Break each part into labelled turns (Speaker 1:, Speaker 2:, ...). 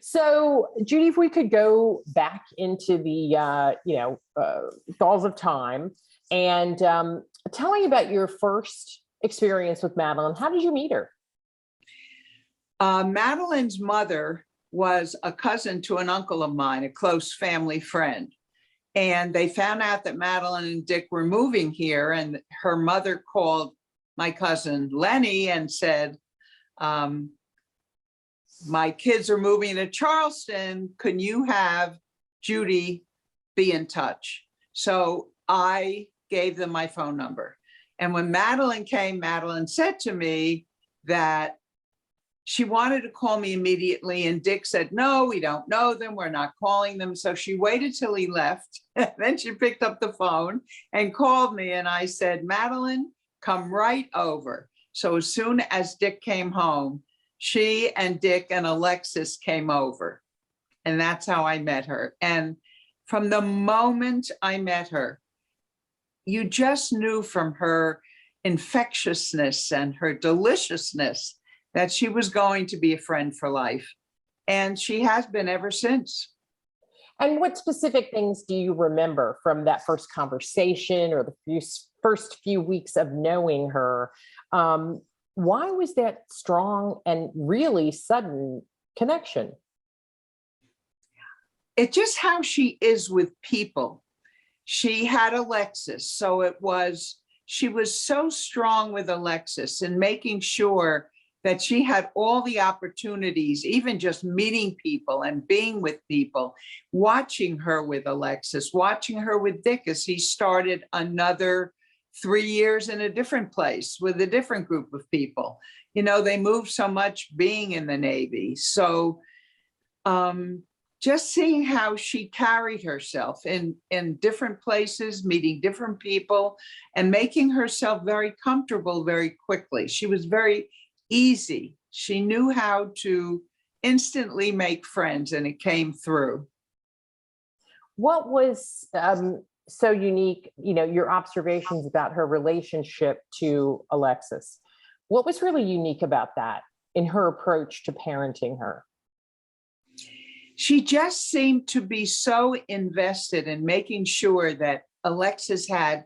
Speaker 1: So, Judy, if we could go back into the falls of time and tell me about your first experience with Madeline. How did you meet her?
Speaker 2: Madeline's mother was a cousin to an uncle of mine, a close family friend. And they found out that Madeline and Dick were moving here, and her mother called my cousin Lenny and said, my kids are moving to Charleston. Can you have Judy be in touch? So I gave them my phone number. And when Madeline came, Madeline said to me that she wanted to call me immediately. And Dick said, no, we don't know them. We're not calling them. So she waited till he left. And then she picked up the phone and called me. And I said, Madeline, come right over. So as soon as Dick came home, she and Dick and Alexis came over. And that's how I met her. And from the moment I met her, you just knew from her infectiousness and her deliciousness that she was going to be a friend for life. And she has been ever since.
Speaker 1: And what specific things do you remember from that first conversation or the first few weeks of knowing her? Why was that strong and really sudden connection?
Speaker 2: It's just how she is with people. She had Alexis, so she was so strong with Alexis and making sure that she had all the opportunities, even just meeting people and being with people, watching her with Alexis, watching her with Dick as he started another 3 years in a different place with a different group of people. You know, they moved so much being in the Navy. So just seeing how she carried herself in different places, meeting different people, and making herself very comfortable very quickly. She was very easy. She knew how to instantly make friends, and it came through.
Speaker 1: What was so unique, your observations about her relationship to Alexis? What was really unique about that in her approach to parenting her?
Speaker 2: She just seemed to be so invested in making sure that Alexis had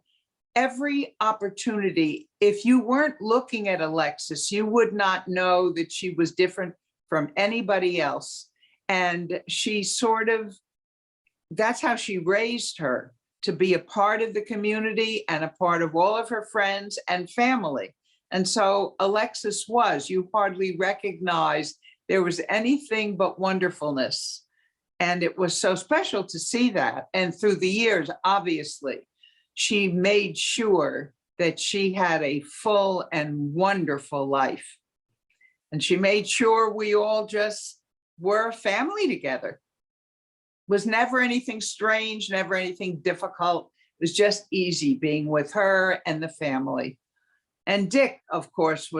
Speaker 2: every opportunity. If you weren't looking at Alexis, you would not know that she was different from anybody else. And that's how she raised her, to be a part of the community and a part of all of her friends and family. And so Alexis you hardly recognized there was anything but wonderfulness. And it was so special to see that. And through the years, obviously, she made sure that she had a full and wonderful life. And she made sure we all just were a family together. It was never anything strange, never anything difficult. It was just easy being with her and the family. And Dick, of course,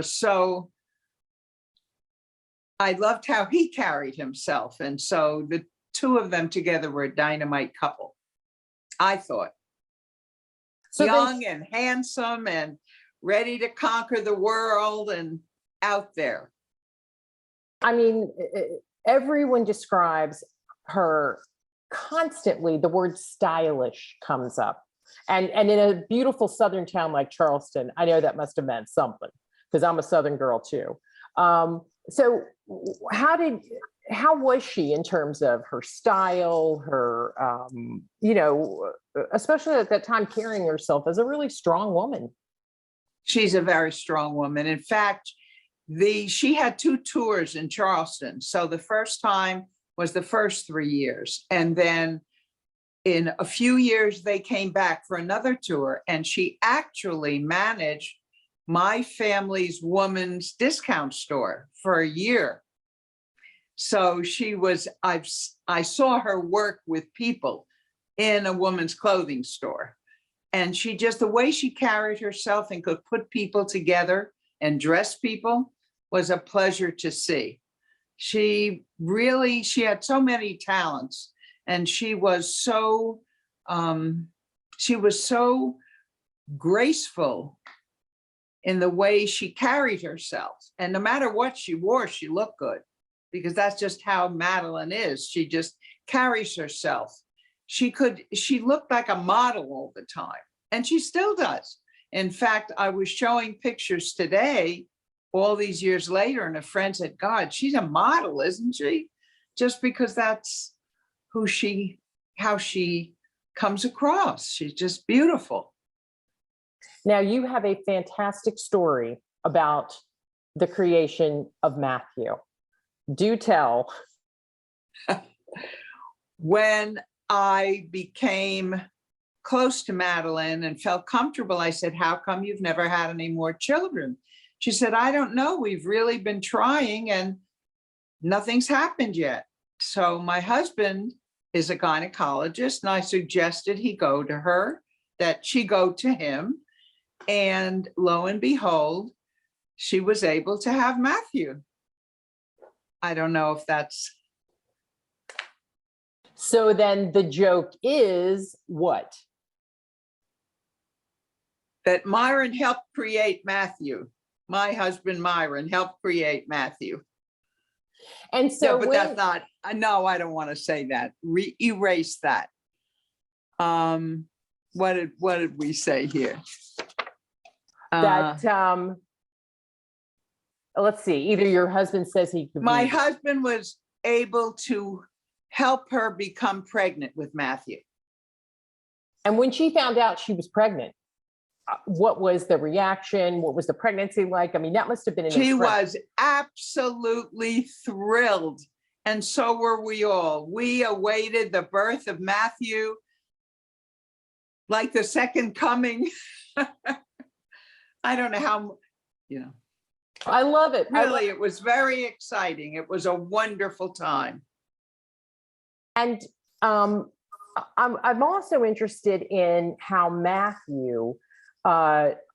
Speaker 2: I loved how he carried himself. And so the two of them together were a dynamite couple, I thought. So young and handsome and ready to conquer the world and out there.
Speaker 1: I mean, everyone describes her constantly. The word stylish comes up. And in a beautiful Southern town like Charleston, I know that must have meant something, because I'm a Southern girl too. So how was she in terms of her style, her, especially at that time, carrying herself as a really strong woman?
Speaker 2: She's a very strong woman. In fact, she had 2 tours in Charleston. So the first time was the first 3 years. And then in a few years, they came back for another tour, and she actually managed my family's woman's discount store for a year. So I saw her work with people in a woman's clothing store. And the way she carried herself and could put people together and dress people was a pleasure to see. She had so many talents, and she was so graceful in the way she carried herself. And no matter what she wore, she looked good. because that's just how Madeline is. She just carries herself. She looked like a model all the time, and she still does. In fact, I was showing pictures today, all these years later, and a friend said, God, she's a model, isn't she? Just because that's how she comes across. She's just beautiful.
Speaker 1: Now, you have a fantastic story about the creation of Matthew. Do tell.
Speaker 2: When I became close to Madeline and felt comfortable, I said, how come you've never had any more children? She said, I don't know. We've really been trying and nothing's happened yet. So my husband is a gynecologist, and I suggested he go to her, that she go to him. And lo and behold, she was able to have Matthew. I don't know if that's.
Speaker 1: So then the joke is what?
Speaker 2: That Myron helped create Matthew. My husband, Myron, helped create Matthew.
Speaker 1: And so,
Speaker 2: yeah, but that's not, no, I don't want to say that. Erase that. What did we say here?
Speaker 1: That, let's see, either your husband says he could.
Speaker 2: My husband was able to help her become pregnant with Matthew.
Speaker 1: And when she found out she was pregnant, what was the reaction? What was the pregnancy like? I mean, that must have been.
Speaker 2: She was absolutely thrilled. And so were we all. We awaited the birth of Matthew like the second coming. I don't know how,
Speaker 1: I love it.
Speaker 2: Really, it was very exciting. It was a wonderful time.
Speaker 1: And I'm also interested in how Matthew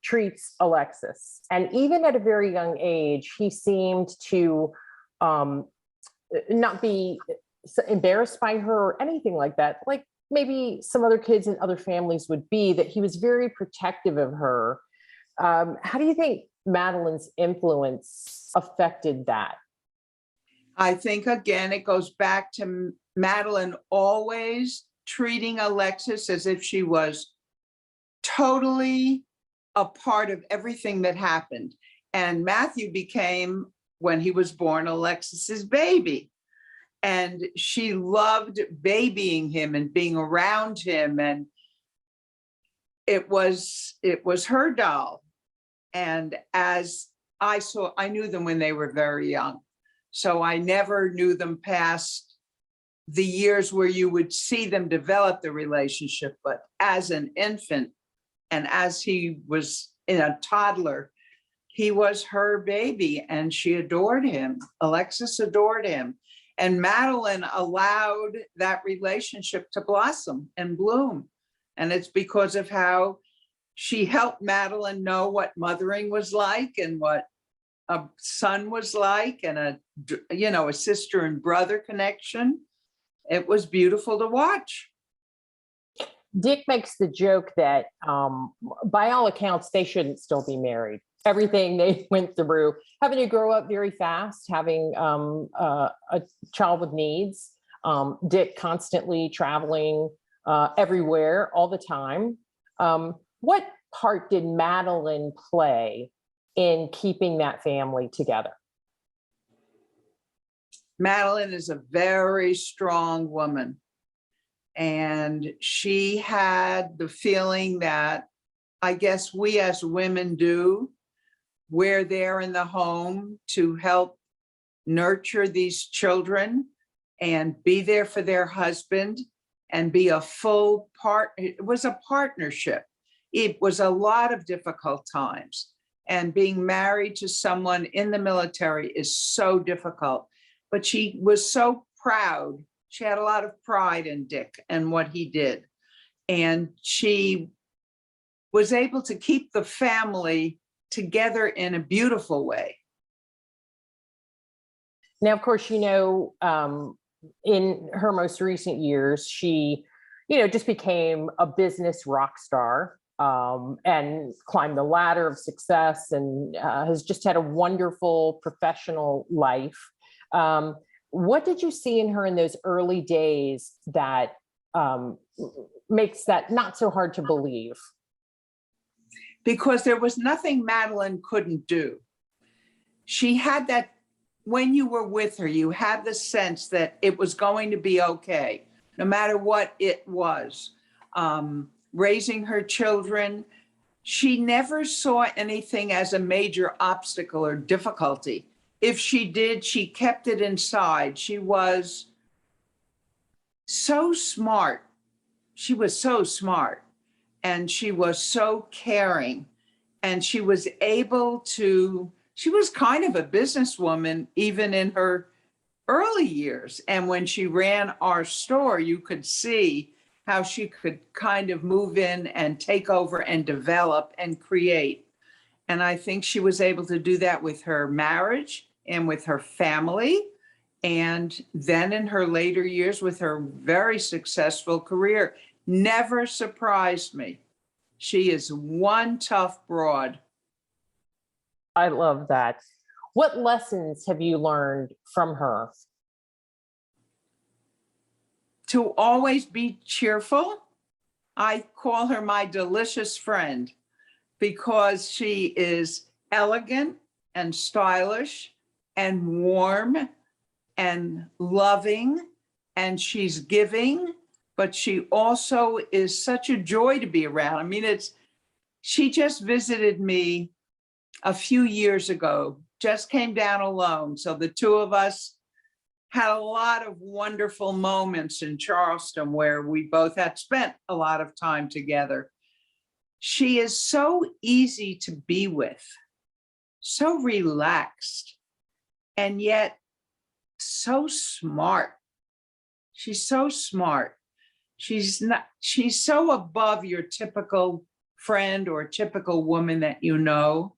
Speaker 1: treats Alexis. And even at a very young age, he seemed to not be embarrassed by her or anything like that. Like maybe some other kids in other families would be, that he was very protective of her. How do you think Madeline's influence affected that?
Speaker 2: I think, again, it goes back to Madeline always treating Alexis as if she was totally a part of everything that happened. And Matthew became, when he was born, Alexis's baby. And she loved babying him and being around him. And it was her doll. And as I knew them when they were very young. So I never knew them past the years where you would see them develop the relationship. But as an infant, and as he was a toddler, he was her baby and she adored him. Alexis adored him. And Madeline allowed that relationship to blossom and bloom. And it's because of how she helped Madeline know what mothering was like and what a son was like, and a sister and brother connection. It was beautiful to watch.
Speaker 1: Dick makes the joke that by all accounts, they shouldn't still be married. Everything they went through, having to grow up very fast, having a child with needs, Dick constantly traveling everywhere all the time. What part did Madeline play in keeping that family together?
Speaker 2: Madeline is a very strong woman. And she had the feeling that I guess we as women do. We're there in the home to help nurture these children and be there for their husband and be a full part. It was a partnership. It was a lot of difficult times. And being married to someone in the military is so difficult. But she was so proud. She had a lot of pride in Dick and what he did. And she was able to keep the family together in a beautiful way.
Speaker 1: Now, of course, in her most recent years, she, just became a business rock star and climbed the ladder of success and has just had a wonderful professional life. What did you see in her in those early days that makes that not so hard to believe?
Speaker 2: Because there was nothing Madeline couldn't do. She had that, when you were with her, you had the sense that it was going to be okay, no matter what it was. Raising her children, she never saw anything as a major obstacle or difficulty. If she did, she kept it inside. She was so smart. She was so smart, and she was so caring, and she was able to, she was kind of a businesswoman even in her early years. And when she ran our store, you could see how she could kind of move in and take over and develop and create. And I think she was able to do that with her marriage and with her family. And then in her later years with her very successful career. Never surprised me. She is one tough broad.
Speaker 1: I love that. What lessons have you learned from her?
Speaker 2: To always be cheerful. I call her my delicious friend because she is elegant and stylish and warm and loving, and she's giving, but she also is such a joy to be around. I mean, she just visited me a few years ago, just came down alone. So the two of us had a lot of wonderful moments in Charleston where we both had spent a lot of time together. She is so easy to be with, so relaxed, and yet so smart. She's so smart. She's so above your typical friend or typical woman that you know.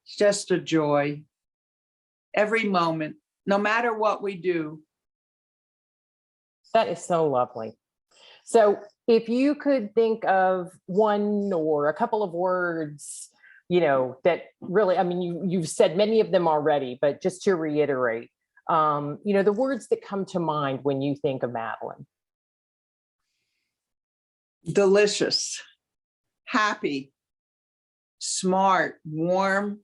Speaker 2: It's just a joy. Every moment, no matter what we do.
Speaker 1: That is so lovely. So if you could think of one or a couple of words, that really, I mean, you've said many of them already, but just to reiterate, the words that come to mind when you think of Madeline.
Speaker 2: Delicious, happy, smart, warm.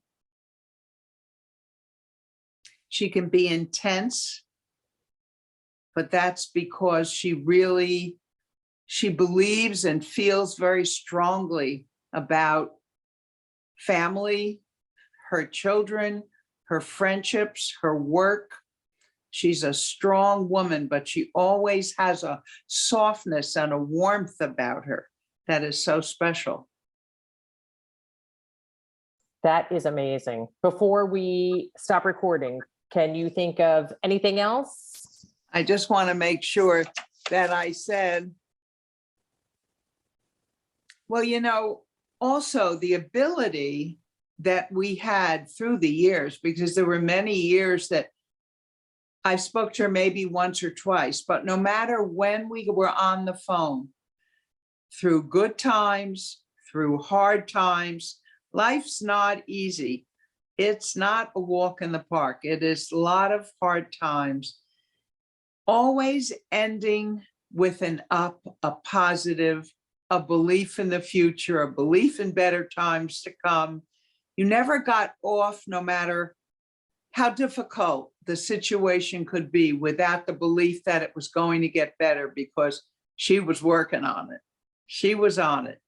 Speaker 2: She can be intense, but that's because she believes and feels very strongly about family, her children, her friendships, her work. She's a strong woman, but she always has a softness and a warmth about her that is so special.
Speaker 1: That is amazing. Before we stop recording, can you think of anything else?
Speaker 2: I just want to make sure that I said, well, also the ability that we had through the years, because there were many years that I spoke to her maybe once or twice, but no matter when we were on the phone, through good times, through hard times, life's not easy. It's not a walk in the park. It is a lot of hard times, always ending with an up, a positive, a belief in the future, a belief in better times to come. You never got off, no matter how difficult the situation could be, without the belief that it was going to get better, because she was working on it. She was on it.